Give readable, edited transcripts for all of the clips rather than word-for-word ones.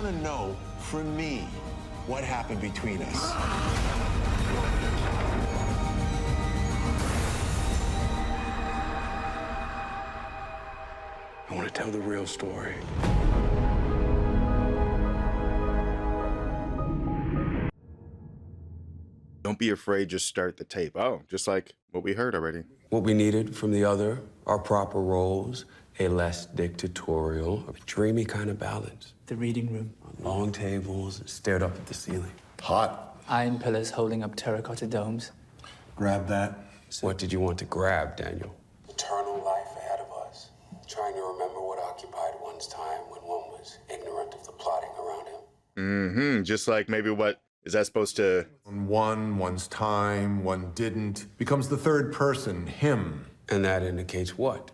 want to know, from me, what happened between us. I want to tell the real story. Don't be afraid, just start the tape. Oh, just like what we heard already. What we needed from the other are proper roles, a less dictatorial, a dreamy kind of balance. The reading room. Long tables, stared up at the ceiling. Hot. Iron pillars holding up terracotta domes. Grab that. What did you want to grab, Daniel? Eternal life ahead of us. Trying to remember what occupied one's time when one was ignorant of the plotting around him. Mm-hmm. Just like maybe what is that supposed to... One's time, one didn't. Becomes the third person, him. And that indicates what?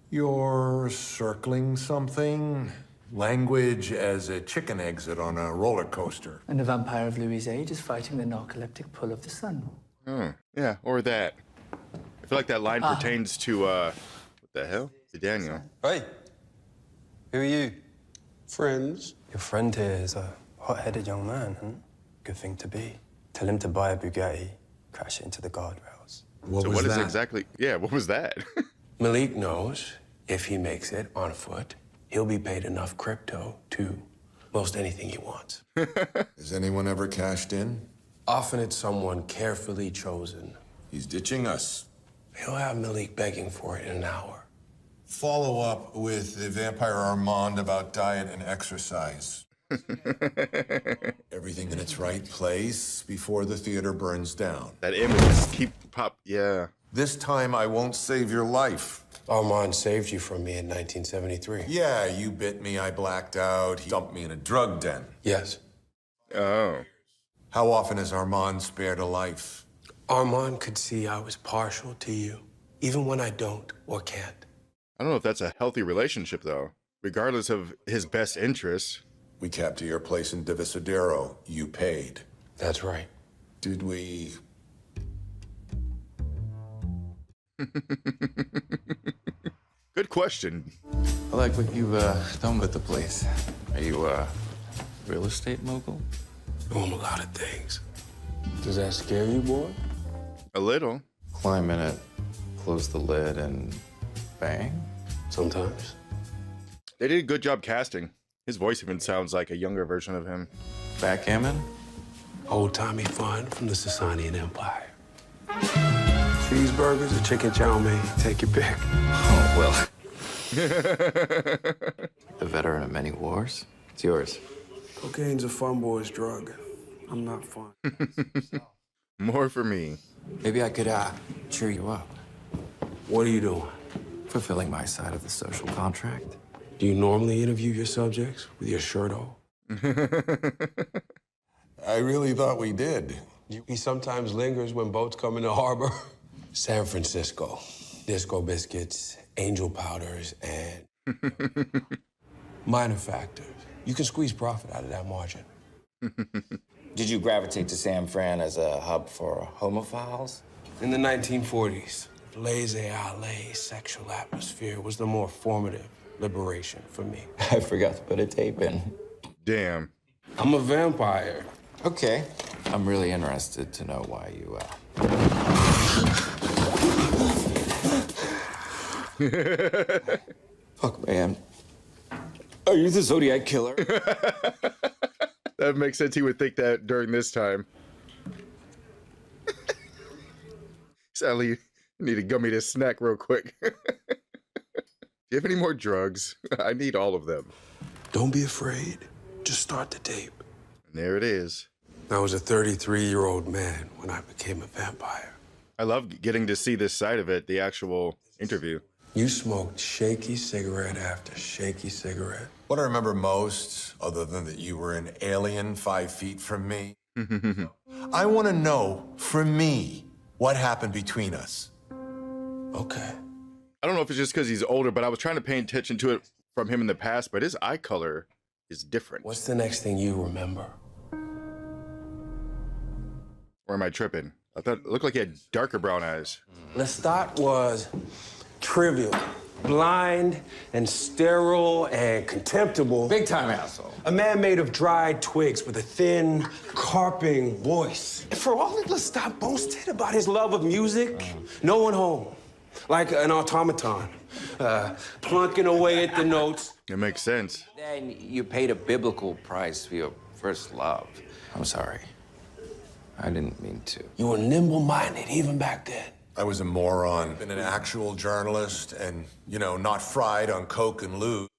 You're circling something. Language as a chicken exit on a roller coaster. And the vampire of Louis' age is fighting the narcoleptic pull of the sun. Oh, yeah, or that. I feel like that line pertains to, what the hell? To Daniel. Hey, who are you? Friends. Your friend here is a hot-headed young man, huh? Good thing to be. Tell him to buy a Bugatti, crash it into the guardrails. What is exactly... Yeah, what was that? Malik knows if he makes it on foot, he'll be paid enough crypto to most anything he wants. Has anyone ever cashed in? Often it's someone carefully chosen. He's ditching us. He'll have Malik begging for it in an hour. Follow up with the vampire Armand about diet and exercise. Everything in its right place before the theater burns down. That image keep pop... Yeah. This time I won't save your life. Armand saved you from me in 1973. Yeah, you bit me, I blacked out. He dumped me in a drug den. Yes. Oh. How often has Armand spared a life? Armand could see I was partial to you, even when I don't or can't. I don't know if that's a healthy relationship, though. Regardless of his best interests. We capped to your place in Divisadero. You paid. That's right. Did we... Good question. I like what you've done with the place. Are you a real estate mogul? Know a lot of things. Does that scare you, boy? A little. Climb in it, close the lid, and bang? Sometimes. They did a good job casting. His voice even sounds like a younger version of him. Backgammon? Old-timey fun from the Sasanian Empire. Cheeseburgers or chicken chow mein, take your pick. Oh, well. A veteran of many wars. It's yours. Cocaine's a fun boy's drug. I'm not fun. More for me. Maybe I could, cheer you up. What are you doing? Fulfilling my side of the social contract. Do you normally interview your subjects with your shirt off? I really thought we did. He sometimes lingers when boats come in the harbor. San Francisco. Disco biscuits, angel powders, and minor factors. You can squeeze profit out of that margin. Did you gravitate to San Fran as a hub for homophiles? In the 1940s, laissez-aller sexual atmosphere was the more formative liberation for me. I forgot to put a tape in. Damn. I'm a vampire. Okay. I'm really interested to know why you, Fuck, man. Are you the Zodiac Killer? That makes sense. He would think that during this time. Sally, you need to gummy this snack real quick. Do you have any more drugs? I need all of them. Don't be afraid. Just start the tape. And there it is. I was a 33-year-old man when I became a vampire. I love getting to see this side of it, the actual interview. You smoked shaky cigarette after shaky cigarette. What I remember most, other than that you were an alien 5 feet from me, I want to know, from me, what happened between us. Okay. I don't know if it's just because he's older, but I was trying to pay attention to it from him in the past, but his eye color is different. What's the next thing you remember? Or am I tripping? I thought it looked like he had darker brown eyes. Lestat was trivial, blind and sterile and contemptible. big time asshole. A man made of dried twigs with a thin, carping voice. And for all Lestat boasted about his love of music, no one home. Like an automaton, plunking away at the notes. It makes sense. Then you paid a biblical price for your first love. I'm sorry. I didn't mean to. You were nimble-minded even back then. I was a moron, been an actual journalist, and, you know, not fried on coke and lube.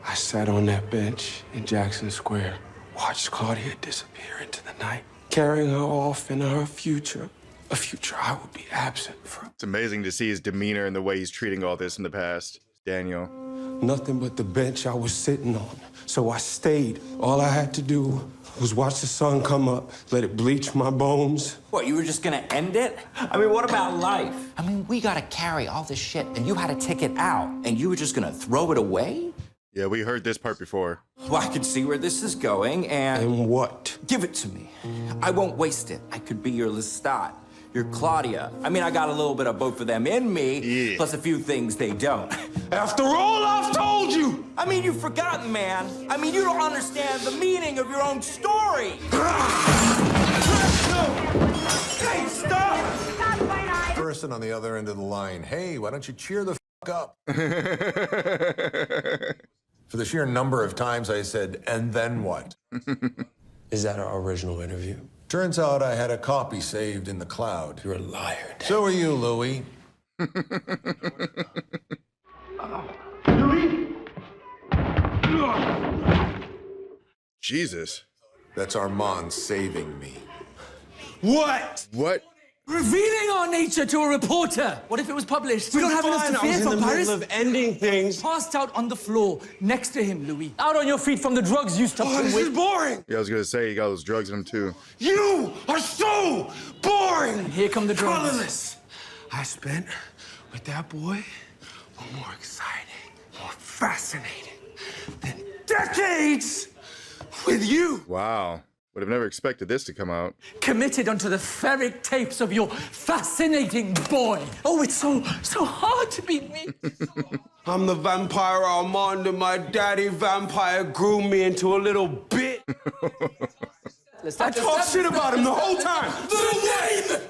I sat on that bench in Jackson Square, watched Claudia disappear into the night, carrying her off into her future, a future I would be absent from. It's amazing to see his demeanor and the way he's treating all this in the past. Daniel. Nothing but the bench I was sitting on, so I stayed. All I had to do was watch the sun come up, let it bleach my bones. What, you were just gonna end it? I mean, what about life? I mean, we gotta carry all this shit, and you had to take it out, and you were just gonna throw it away? Yeah, we heard this part before. Well, I can see where this is going, and... And what? Give it to me. I won't waste it. I could be your Lestat, your Claudia. I mean, I got a little bit of both of them in me, Yeah. plus a few things they don't. After all I've told you! I mean, you've forgotten, man. I mean, you don't understand the meaning of your own story. Hey, stop! Person on the other end of the line, hey, why don't you cheer the f up? For the sheer number of times I said, and then what? Is that our original interview? Turns out I had a copy saved in the cloud. You're a liar, Dad. So are you, Louis. Jesus. That's Armand saving me. What? What? Revealing our nature to a reporter. What if it was published? We don't have enough to I was fear in the from Paris. middle of ending things. Passed out on the floor next to him, Louis. Out on your feet from the drugs you stuffed Oh, him this with. is boring. Yeah, I was gonna say he got those drugs in him too. You are so boring. Here come the drugs. Colorless. I spent with that boy were more exciting, more fascinating than decades with you. Wow. Would have never expected this to come out. Committed onto the ferric tapes of your fascinating boy. Oh, it's so hard to be me. I'm the vampire Armand, and my daddy vampire grew me into a little bit. I talk shit about him the whole time. Little Wayne!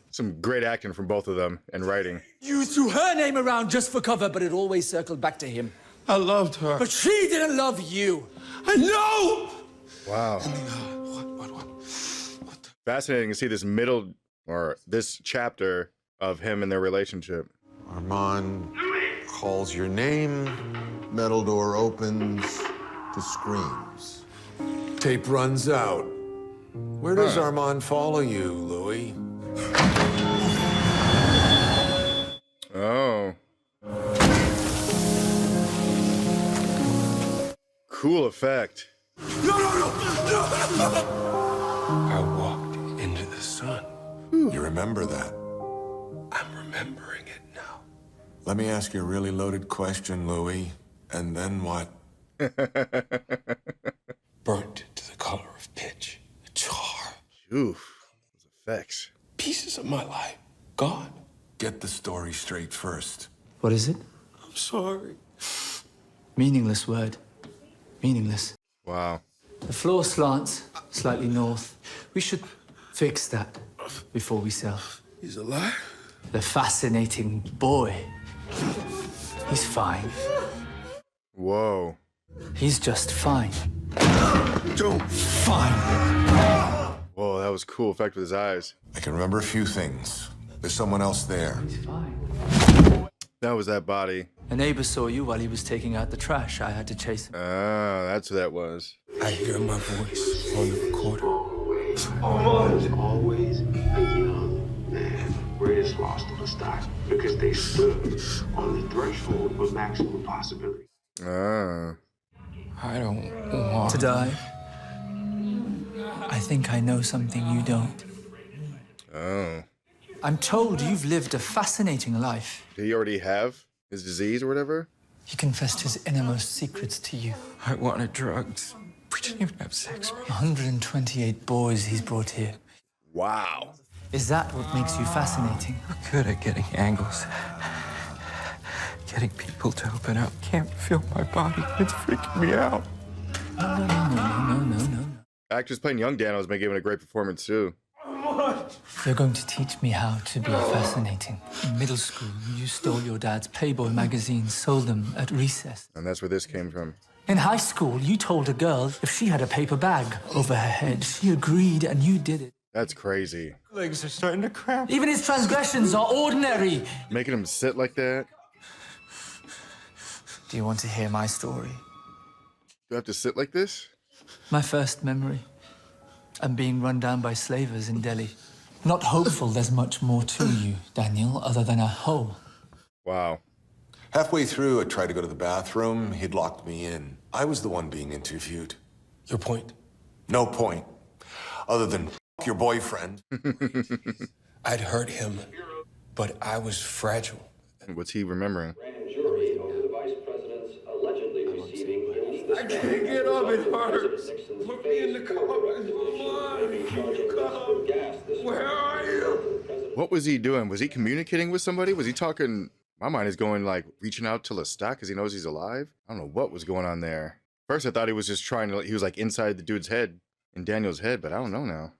Some great acting from both of them and writing. You threw her name around just for cover, but it always circled back to him. I loved her. But she didn't love you. I know! Wow. What the? Fascinating to see this middle, or this chapter of him and their relationship. Armand calls your name, metal door opens to screams. Tape runs out. Where does Armand follow you, Louis? Oh. Cool effect. I walked into the sun. You remember that? I'm remembering it now. Let me ask you a really loaded question, Louis. And then what? Burnt to the color of pitch. A char. Oof. Those effects. Pieces of my life gone. Get the story straight first. What is it? I'm sorry. Meaningless word. Meaningless. Wow. The floor slants slightly north. We should fix that before we sell. He's alive? The fascinating boy. He's fine. Whoa. He's just fine. Don't. Fine. Whoa, that was a cool effect with his eyes. I can remember a few things. There's someone else there. He's fine. That was that body. A neighbor saw you while he was taking out the trash. I had to chase him. Ah, that's who that was. I hear my voice on the recorder. Always a young man greatest lost to the stock because they stood on the threshold of maximum possibility. Ah. I don't want To die? I think I know something you don't. Oh. I'm told you've lived a fascinating life. Did he already have his disease or whatever? He confessed his innermost secrets to you. I wanted drugs. We didn't even have sex. 128 boys he's brought here. Wow. Is that what makes you fascinating? We're good at getting angles. Getting people to open up. Can't feel my body. It's freaking me out. No. Actress playing young Daniel has been giving a great performance too. You're going to teach me how to be fascinating. In middle school, you stole your dad's Playboy magazines, sold them at recess. And that's where this came from. In high school, you told a girl if she had a paper bag over her head, she agreed and you did it. That's crazy. Legs are starting to cramp. Even his transgressions are ordinary. Making him sit like that. Do you want to hear my story? Do I have to sit like this? My first memory. I'm being run down by slavers in Delhi. Not hopeful there's much more to you, Daniel, other than a hole. Wow. Halfway through, I tried to go to the bathroom. He'd locked me in. I was the one being interviewed. Your point? No point. Other than f your boyfriend. I'd hurt him, but I was fragile. What's he remembering? Grand jury over the vice president's allegedly receiving illegal I can't get up, it hurts. Nixon's Put me in the car. Where are you? What was he doing? Was he communicating with somebody? Was he talking? My mind is going like reaching out to Lestat because he knows he's alive. I don't know what was going on there. First, I thought he was just trying to, he was like inside the dude's head, in Daniel's head, but I don't know now.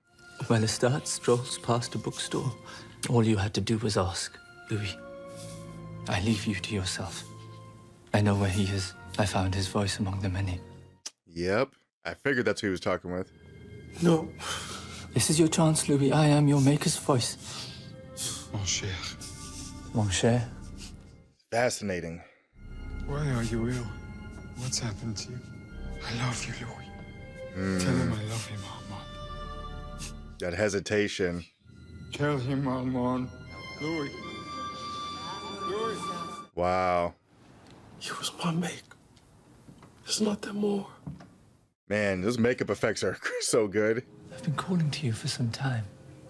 Well, Lestat strolls past a bookstore. All you had to do was ask, Louis. I leave you to yourself. I know where he is. I found his voice among the many. Yep. I figured that's who he was talking with. No. This is your chance, Louis. I am your maker's voice. Mon cher, Mon cher. Fascinating. why are you ill? What's happened to you? I love you, Louis. Tell him I love him, Armand. That hesitation. Tell him, Armand. Louis. Louis. Wow. You was my make. There's nothing more. Man, those makeup effects are so good. I've been calling to you for some time.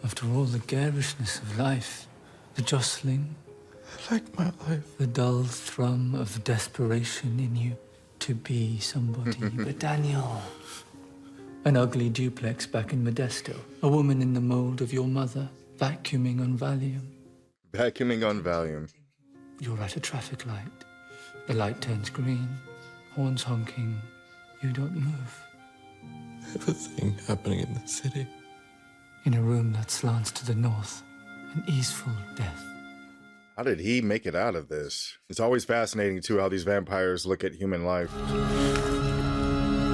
After all the garishness of life, the jostling, I like my life. the dull thrum of desperation in you to be somebody. But Daniel, an ugly duplex back in Modesto, a woman in the mold of your mother, vacuuming on Valium. Vacuuming on Valium. You're at a traffic light. The light turns green, horns honking. You don't move. Everything happening in the city. In a room that slants to the north, an easeful death. How did he make it out of this? It's always fascinating, too, how these vampires look at human life.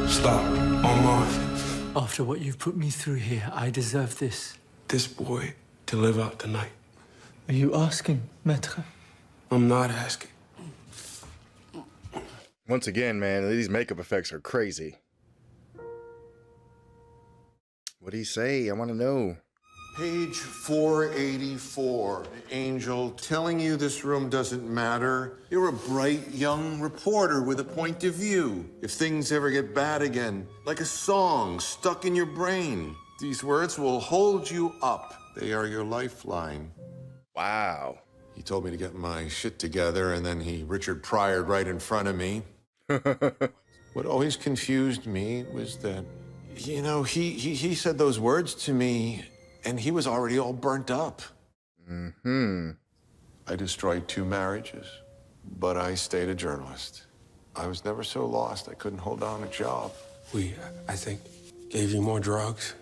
Stop. Armand. After what you've put me through here, I deserve this. This boy to live out the night. Are you asking, maître? I'm not asking. Once again, man, these makeup effects are crazy. What'd he say? I want to know. Page 484. Angel, telling you this room doesn't matter. You're a bright young reporter with a point of view. If things ever get bad again, like a song stuck in your brain, these words will hold you up. They are your lifeline. Wow. He told me to get my shit together, and then he Richard Pryor'd right in front of me. What always confused me was that, you know, he said those words to me, and he was already all burnt up. Mm-hmm. I destroyed 2 marriages, but I stayed a journalist. I was never so lost I couldn't hold down a job. We, I think, gave you more drugs,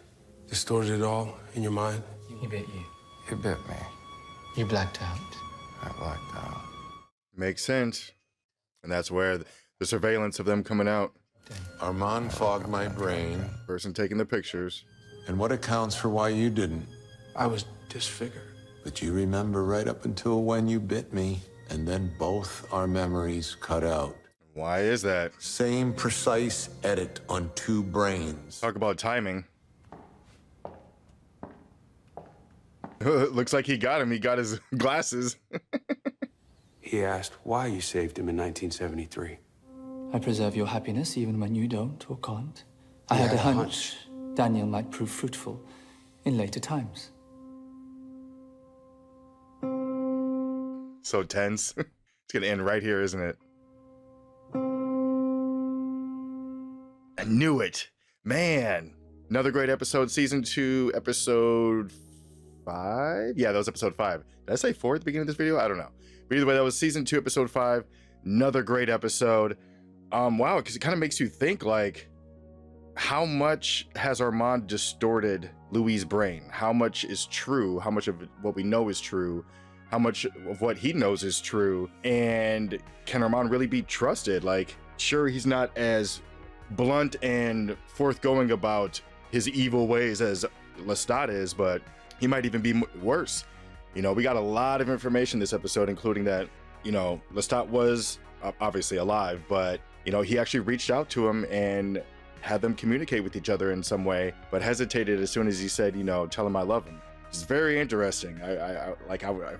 distorted it all in your mind. He bit you. He bit me. You blacked out. I blacked out. Makes sense. And that's where the surveillance of them coming out. Armand fogged my brain. Person taking the pictures. And what accounts for why you didn't? I was disfigured. But you remember right up until when you bit me, and then both our memories cut out. Why is that? Same precise edit on 2 brains. Talk about timing. Looks like he got him. He got his glasses. He asked why you saved him in 1973. I preserve your happiness even when you don't or can't. I had a hunch Daniel might prove fruitful in later times. So tense. It's gonna end right here, isn't it? I knew it. Man. Another great episode, season 2, episode 5? Yeah, that was episode 5. Did I say 4 at the beginning of this video? I don't know. But either way, that was season 2, episode 5. Another great episode. Wow, because it kind of makes you think, like, how much has Armand distorted Louis' brain? How much is true? How much of what we know is true? How much of what he knows is true? And can Armand really be trusted? Like, sure, he's not as blunt and forthgoing about his evil ways as Lestat is, but he might even be worse. You know, we got a lot of information this episode, including that, you know, Lestat was obviously alive, but, you know, he actually reached out to him and had them communicate with each other in some way, but hesitated as soon as he said, you know, tell him I love him. It's very interesting. I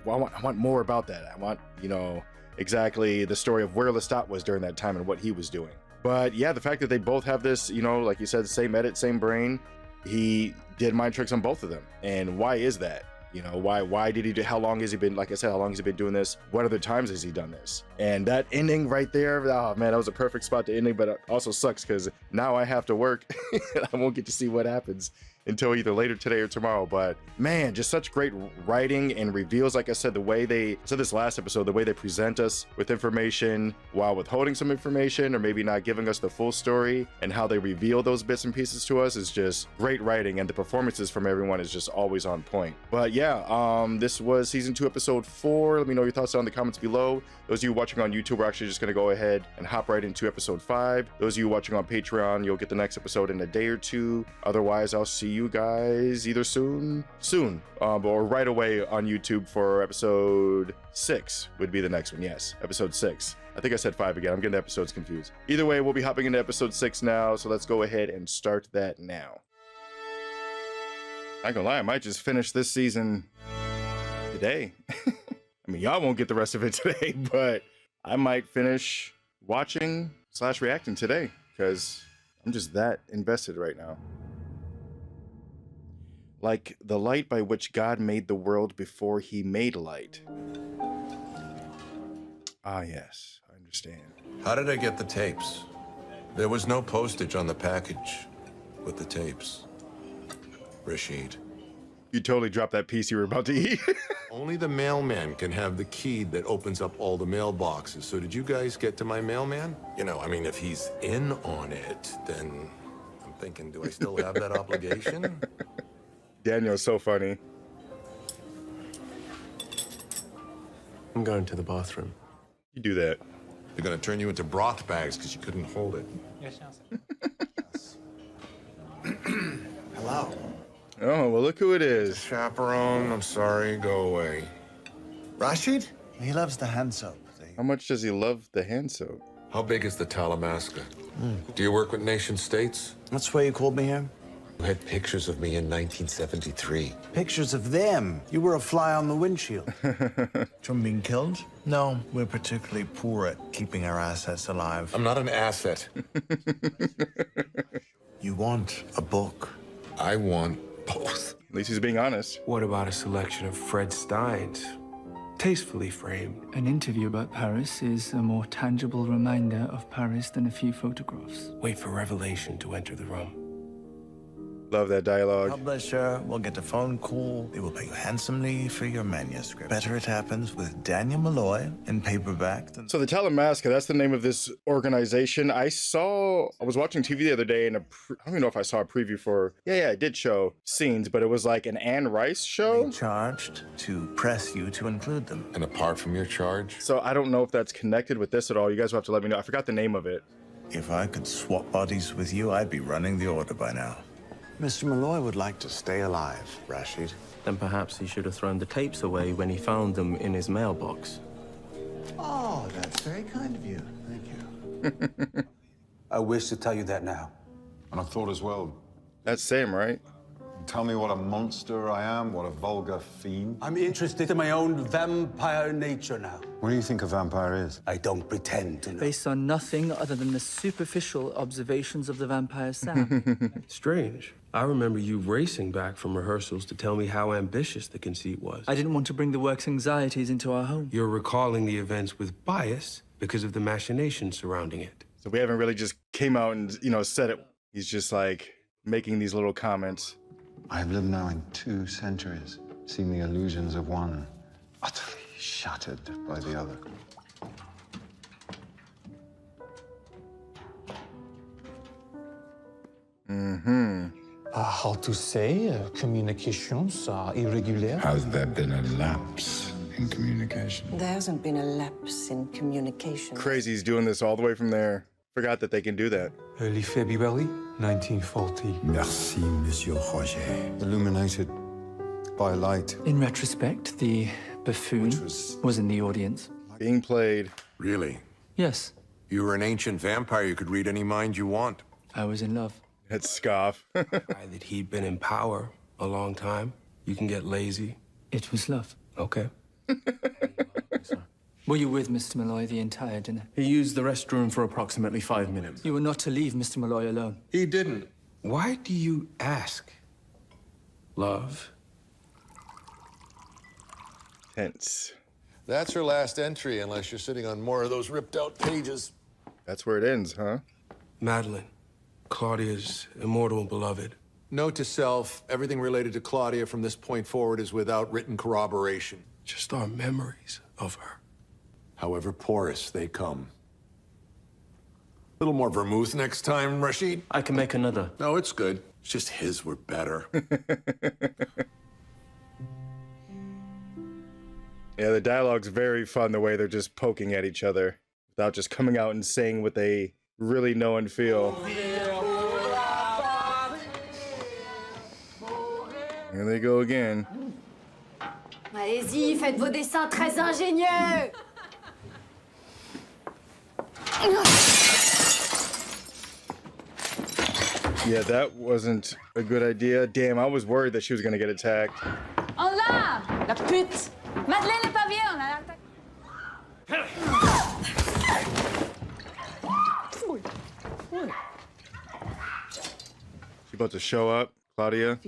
want more about that. I want, you know, exactly the story of where Lestat was during that time and what he was doing. But yeah, the fact that they both have this, you know, like you said, same edit, same brain, he did mind tricks on both of them. And why is that? You know, why did he do, how long has he been, like I said, how long has he been doing this? What other times has he done this? And that ending right there, oh man, that was a perfect spot to ending, but it also sucks because now I have to work. I won't get to see what happens until either later today or tomorrow. But man, just such great writing and reveals. Like I said, the way they said this last episode, the way they present us with information while withholding some information or maybe not giving us the full story, and how they reveal those bits and pieces to us is just great writing, and the performances from everyone is just always on point. But yeah, this was season 2, episode 4. Let me know your thoughts down in the comments below. Those of you watching on YouTube, we're actually just going to go ahead and hop right into episode 5. Those of you watching on Patreon, you'll get the next episode in a day or two. Otherwise, I'll see you guys either soon, or right away on YouTube for episode 6 would be the next one. Yes, episode 6. I think I said 5 again. I'm getting the episodes confused. Either way, we'll be hopping into episode 6 now. So let's go ahead and start that now. Not gonna lie, I might just finish this season today. I mean, y'all won't get the rest of it today, but I might finish watching / reacting today because I'm just that invested right now. Like the light by which God made the world before he made light. Ah, yes, I understand. How did I get the tapes? There was no postage on the package with the tapes. Reid. You totally dropped that piece you were about to eat. Only the mailman can have the key that opens up all the mailboxes. So did you guys get to my mailman? You know, I mean, if he's in on it, then I'm thinking, do I still have that obligation? Daniel's so funny. I'm going to the bathroom. You do that. They're gonna turn you into broth bags because you couldn't hold it. Hello. Oh, well, look who it is. Chaperone, I'm sorry, go away. Rashid? He loves the hand soap. How much does he love the hand soap? How big is the Talamasca? Do you work with nation states? That's why you called me here? You had pictures of me in 1973. Pictures of them. You were a fly on the windshield. From being killed? No, we're particularly poor at keeping our assets alive. I'm not an asset. You want a book. I want both. At least he's being honest. What about a selection of Fred Stein's, tastefully framed? An interview about Paris is a more tangible reminder of Paris than a few photographs. Wait for revelation to enter the room. Love that dialogue. Publisher will get a phone call. They will pay you handsomely for your manuscript. Better it happens with Daniel Malloy in paperback than... So the Talamasca, that's the name of this organization. I was watching TV the other day, and I don't even know if I saw a preview for, yeah, it did show scenes, but it was like an Anne Rice show. Charged to press you to include them. And apart from your charge? So I don't know if that's connected with this at all. You guys will have to let me know. I forgot the name of it. If I could swap bodies with you, I'd be running the order by now. Mr. Malloy would like to stay alive, Rashid. Then perhaps he should have thrown the tapes away when he found them in his mailbox. Oh, that's very kind of you. Thank you. I wish to tell you that now. And I thought as well, That's Sam, right? tell me what a monster I am, what a vulgar fiend. I'm interested in my own vampire nature now. What do you think a vampire is? I don't pretend to know. Based on nothing other than the superficial observations of the vampire Sam. Strange. I remember you racing back from rehearsals to tell me how ambitious the conceit was. I didn't want to bring the work's anxieties into our home. You're recalling the events with bias because of the machinations surrounding it. So we haven't really just came out and, said it. He's just like making these little comments. I have lived now in 2 centuries, seen the illusions of one utterly shattered by the other. How to say, communications are irregular. Has there been a lapse in communication? There hasn't been a lapse in communication. Crazy he's doing this all the way from there. Forgot that they can do that. Early February 1940. Merci, Monsieur Roger. Illuminated by light. In retrospect, the buffoon was in the audience. Being played. Really? Yes, You were an ancient vampire. You could read any mind you want. I was in love. That's scoff. That he'd been in power a long time. You can get lazy. It was love. Okay. Were you with Mr. Malloy the entire dinner? He used the restroom for approximately 5 minutes. You were not to leave Mr. Malloy alone. He didn't. Why do you ask? Love? Tense. That's her last entry, unless you're sitting on more of those ripped-out pages. That's where it ends, huh? Madeline, Claudia's immortal beloved. Note to self, everything related to Claudia from this point forward is without written corroboration. Just our memories of her. However porous they come. A little more vermouth next time, Rashid? I can make another. No, it's good. It's just his were better. Yeah, the dialogue's very fun, the way they're just poking at each other without just coming out and saying what they really know and feel. Here they go again. Allez-y, faites vos dessins très ingénieux. Yeah, that wasn't a good idea. Damn, I was worried that she was gonna get attacked. En là, la pute. Madeleine est pas bien, on a l'attaque. She about to show up, Claudia.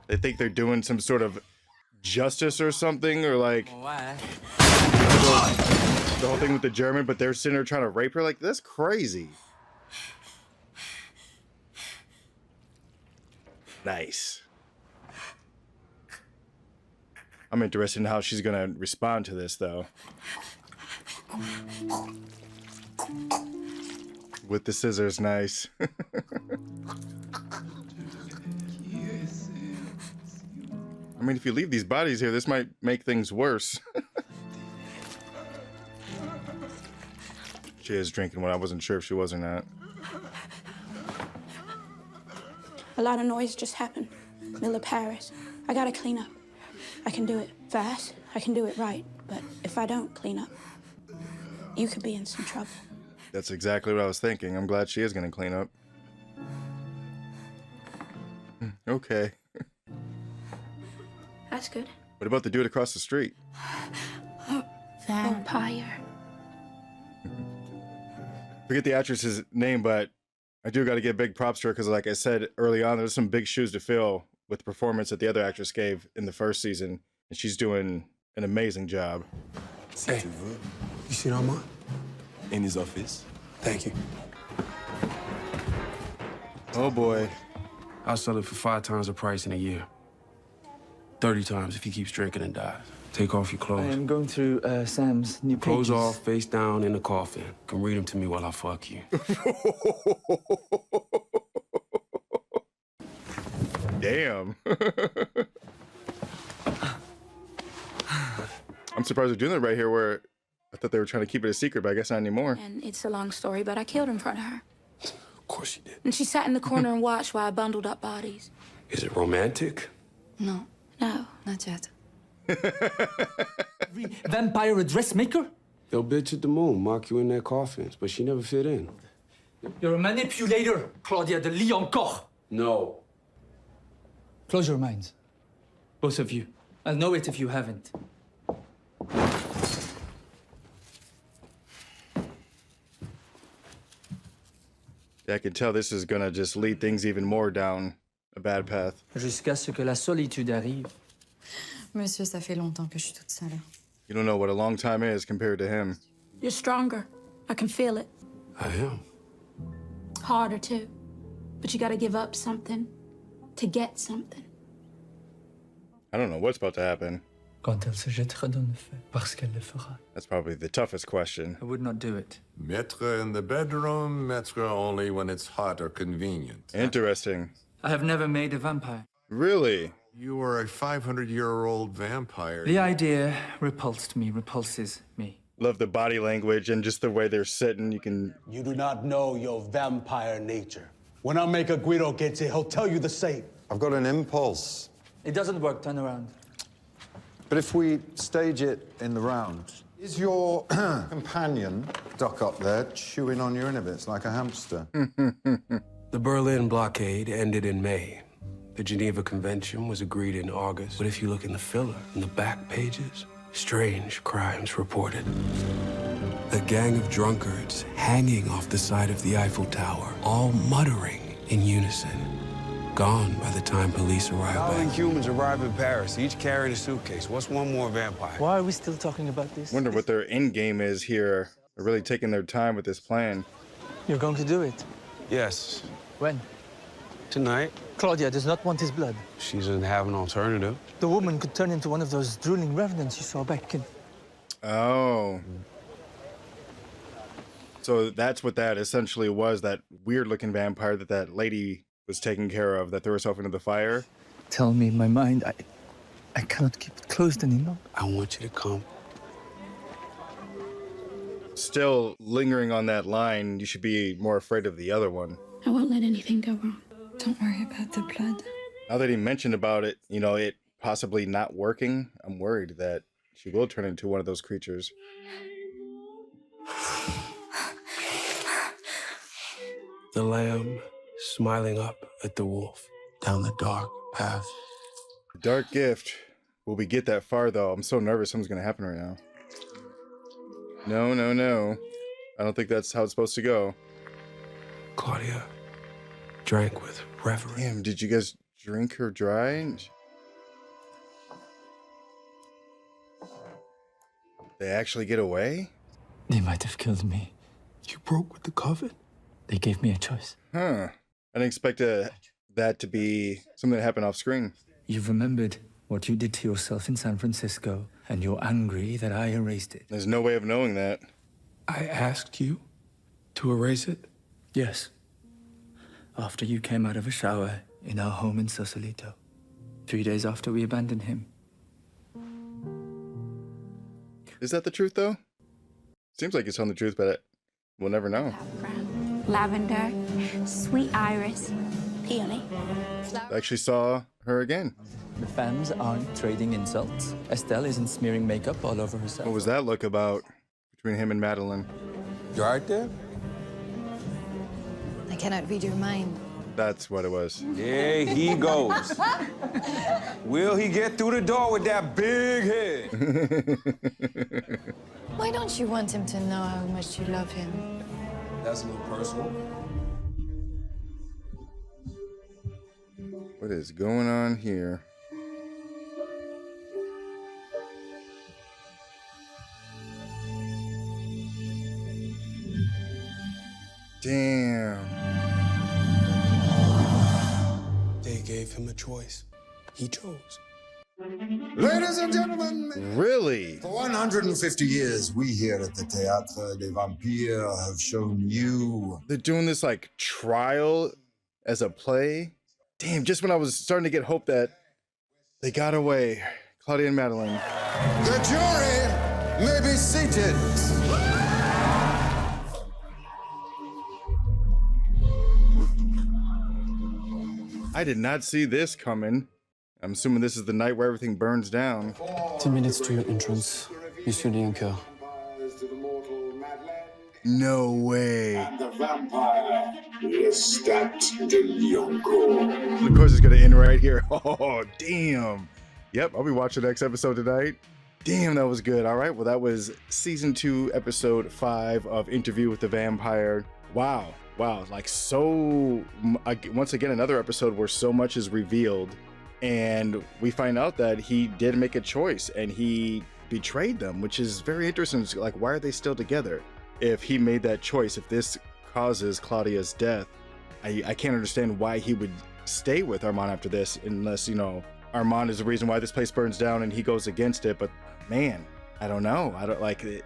They think they're doing some sort of justice or something, or like the whole thing with the German, but they're sitting there trying to rape her. Like, that's crazy. Nice. I'm interested in how she's gonna respond to this, though. With the scissors, nice. I mean, if you leave these bodies here, this might make things worse. She is drinking when I wasn't sure if she was or not. A lot of noise just happened. Middle of Paris. I gotta clean up. I can do it fast. I can do it right. But if I don't clean up, you could be in some trouble. That's exactly what I was thinking. I'm glad she is going to clean up. Okay. That's good. What about the dude across the street? Vampire. Forget the actress's name, but I do got to give big props to her because, like I said early on, there's some big shoes to fill with the performance that the other actress gave in the first season, and she's doing an amazing job. Hey, you seen Armand? In his office. Thank you. Oh boy. I'll sell it for 5 times the price in a year. 30 times if he keeps drinking and dies. Take off your I clothes. am going through Sam's new pages. Clothes off, face down in the coffin. Come read them to me while I fuck you. Damn. I'm surprised they're doing that right here where I thought they were trying to keep it a secret, but I guess not anymore. And it's a long story, but I killed in front of her. Of course you did. And she sat in the corner and watched while I bundled up bodies. Is it romantic? No. No, not yet. Vampire a dressmaker? They'll bitch at the moon, mark you in their coffins, but she never fit in. You're a manipulator, Claudia de Lis encore. No. Close your minds. Both of you. I'll know it if you haven't. Yeah, I can tell this is gonna just lead things even more down a bad path. Jusqu'à ce que la solitude arrive. Monsieur, ça fait longtemps que je suis toute seule. You don't know what a long time is compared to him. You're stronger. I can feel it. I am. Harder, too. But you gotta give up something to get something. I don't know what's about to happen. quand elle se jettera dans le feu, parce qu'elle le fera. That's probably the toughest question. I would not do it. Maître in the bedroom, maître only when it's hot or convenient. Interesting. I have never made a vampire. Really? You are a 500-year-old vampire. The idea repulsed me, repulses me. Love the body language and just the way they're sitting. You do not know your vampire nature. When our maker Guido gets here, he'll tell you the same. I've got an impulse. It doesn't work, turn around. But if we stage it in the round, is your companion duck up there chewing on your inhibitions like a hamster? The Berlin blockade ended in May. The Geneva Convention was agreed in August. But if you look in the filler, in the back pages, strange crimes reported. A gang of drunkards hanging off the side of the Eiffel Tower, all muttering in unison. Gone by the time police arrived Howling back. humans arrive in Paris, each carrying a suitcase. What's one more vampire? Why are we still talking about this? Wonder what their end game is here. They're really taking their time with this plan. You're going to do it? Yes. When? Tonight. Claudia does not want his blood. She doesn't have an alternative. The woman could turn into one of those drooling revenants you saw back in... Oh. So that's what that essentially was, that weird-looking vampire that lady was taking care of, that threw herself into the fire. Tell me, my mind, I cannot keep it closed any longer. I want you to come. Still lingering on that line, you should be more afraid of the other one. I won't let anything go wrong. Don't worry about the blood. Now that he mentioned about it, you know, it possibly not working, I'm worried that she will turn into one of those creatures. The lamb smiling up at the wolf down the dark path. Dark gift. Will we get that far, though? I'm so nervous something's going to happen right now. No, no, no. I don't think that's how it's supposed to go. Claudia drank with reverence. Damn, did you guys drink her dry? They actually get away? They might have killed me. You broke with the coven? They gave me a choice. Huh. I didn't expect that to be something that happened off screen. You've remembered what you did to yourself in San Francisco, and you're angry that I erased it. There's no way of knowing that. I asked you to erase it? Yes. After you came out of a shower in our home in Sausalito. 3 days after we abandoned him. Is that the truth, though? Seems like it's telling the truth, but we'll never know. Lavender, sweet iris, peony. I actually saw her again. The fans aren't trading insults. Estelle isn't smearing makeup all over herself. What was that look about between him and Madeline? You all right there? I cannot read your mind. That's what it was. There he goes. Will he get through the door with that big head? Why don't you want him to know how much you love him? That's a little personal. What is going on here? Damn. They gave him a choice. He chose. Ladies and gentlemen, Really? for 150 years, we here at the Théâtre des Vampires have shown you. They're doing this like trial as a play? Damn, just when I was starting to get hope that they got away. Claudia and Madeline. The jury may be seated. I did not see this coming. I'm assuming this is the night where everything burns down. 10 minutes to your entrance, Monsieur Liancourt. No way. The vampire, Lestat de Liancourt. Of course, it's gonna end right here. Oh, damn. Yep, I'll be watching the next episode tonight. Damn, that was good. All right, well, that was season 2, episode 5 of Interview with the Vampire. Wow, like once again, another episode where so much is revealed, and we find out that he did make a choice and he betrayed them, which is very interesting. It's like, why are they still together? If he made that choice, if this causes Claudia's death, I can't understand why he would stay with Armand after this, unless, you know, Armand is the reason why this place burns down and he goes against it. But man, I don't know. I don't like it.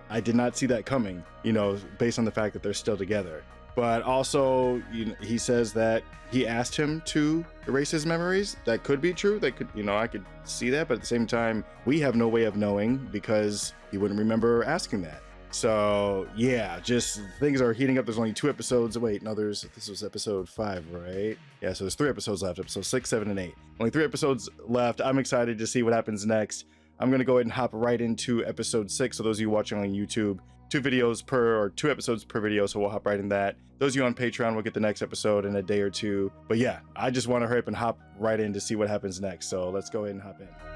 I did not see that coming, you know, based on the fact that they're still together. But also, you know, he says that he asked him to erase his memories. That could be true. That could, you know, I could see that. But at the same time, we have no way of knowing because he wouldn't remember asking that. So yeah, just things are heating up. There's only 2 episodes. Wait, no, this was episode 5, right? Yeah, so there's 3 episodes left. Episode 6, 7, and 8. Only 3 episodes left. I'm excited to see what happens next. I'm gonna go ahead and hop right into episode 6. So those of you watching on YouTube, 2 episodes per video, so we'll hop right in that. Those of you on Patreon will get the next episode in a day or 2. But yeah, I just want to hurry up and hop right in to see what happens next. So let's go ahead and hop in.